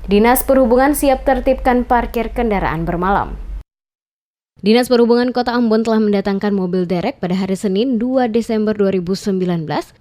Dinas Perhubungan siap tertibkan parkir kendaraan bermalam. Dinas Perhubungan Kota Ambon telah mendatangkan mobil derek pada hari Senin 2 Desember 2019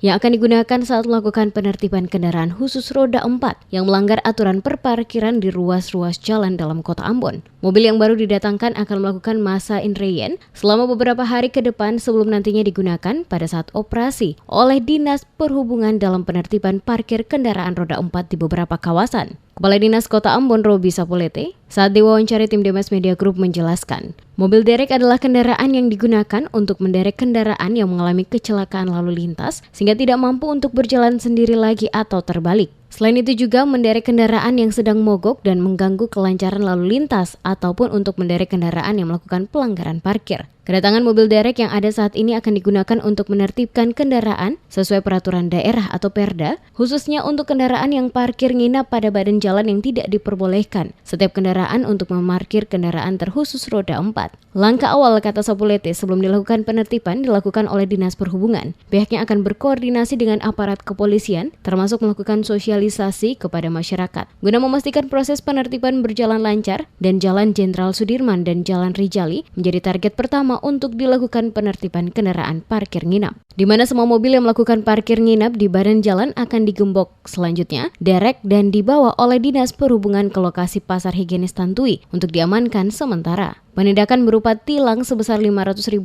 yang akan digunakan saat melakukan penertiban kendaraan khusus roda 4 yang melanggar aturan perparkiran di ruas-ruas jalan dalam Kota Ambon. Mobil yang baru didatangkan akan melakukan masa inreyen selama beberapa hari ke depan sebelum nantinya digunakan pada saat operasi oleh Dinas Perhubungan dalam penertiban parkir kendaraan roda 4 di beberapa kawasan. Kepala Dinas Kota Ambon Robi Sapulete saat diwawancari tim Demes Media Group menjelaskan, mobil derek adalah kendaraan yang digunakan untuk menderek kendaraan yang mengalami kecelakaan lalu lintas sehingga tidak mampu untuk berjalan sendiri lagi atau terbalik. Selain itu juga menderek kendaraan yang sedang mogok dan mengganggu kelancaran lalu lintas ataupun untuk menderek kendaraan yang melakukan pelanggaran parkir. Kedatangan mobil derek yang ada saat ini akan digunakan untuk menertibkan kendaraan sesuai peraturan daerah atau Perda, khususnya untuk kendaraan yang parkir nginap pada badan jalan yang tidak diperbolehkan. Setiap kendaraan untuk memarkir kendaraan terkhusus roda 4. Langkah awal, kata Sapulete, sebelum dilakukan penertiban dilakukan oleh Dinas Perhubungan. Pihaknya akan berkoordinasi dengan aparat kepolisian, termasuk melakukan sosialisasi kepada masyarakat, guna memastikan proses penertiban berjalan lancar dan Jalan Jenderal Sudirman dan Jalan Rijali menjadi target pertama untuk dilakukan penertiban kendaraan parkir nginap, di mana semua mobil yang melakukan parkir nginap di badan jalan akan digembok selanjutnya, derek dan dibawa oleh Dinas Perhubungan ke lokasi Pasar Higienis Tantui untuk diamankan sementara. Penindakan berupa tilang sebesar Rp500.000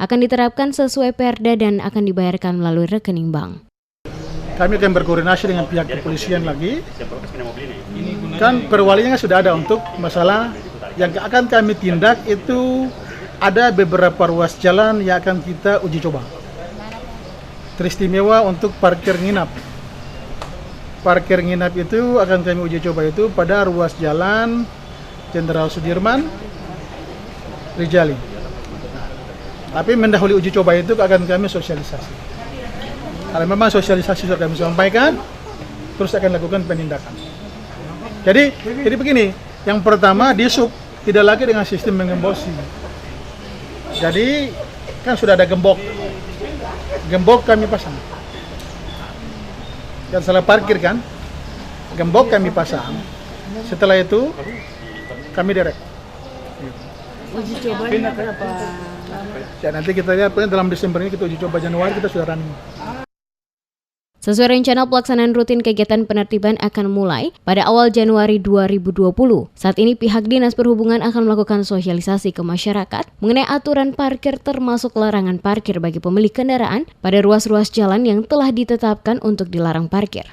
akan diterapkan sesuai Perda dan akan dibayarkan melalui rekening bank. Kami akan berkoordinasi dengan pihak kepolisian lagi. Kan perwalinya sudah ada untuk masalah yang akan kami tindak itu. Ada beberapa ruas jalan yang akan kita uji coba. Teristimewa untuk parkir nginap. Parkir nginap itu akan kami uji coba itu pada ruas jalan Jenderal Sudirman, Rijali. Tapi mendahului uji coba itu akan kami sosialisasi. Kalau memang sosialisasi sudah kami sampaikan, terus akan lakukan penindakan. Jadi begini, yang pertama di sub tidak lagi dengan sistem mengembosi. Jadi kan sudah ada gembok kami pasang. Yang salah parkir kan, gembok kami pasang. Setelah itu kami derek. Uji cobanya berapa? Ya nanti kita lihat dalam Desember ini kita uji coba, Januari kita sudah running. Sesuai rencana, pelaksanaan rutin kegiatan penertiban akan mulai pada awal Januari 2020. Saat ini pihak Dinas Perhubungan akan melakukan sosialisasi ke masyarakat mengenai aturan parkir termasuk larangan parkir bagi pemilik kendaraan pada ruas-ruas jalan yang telah ditetapkan untuk dilarang parkir.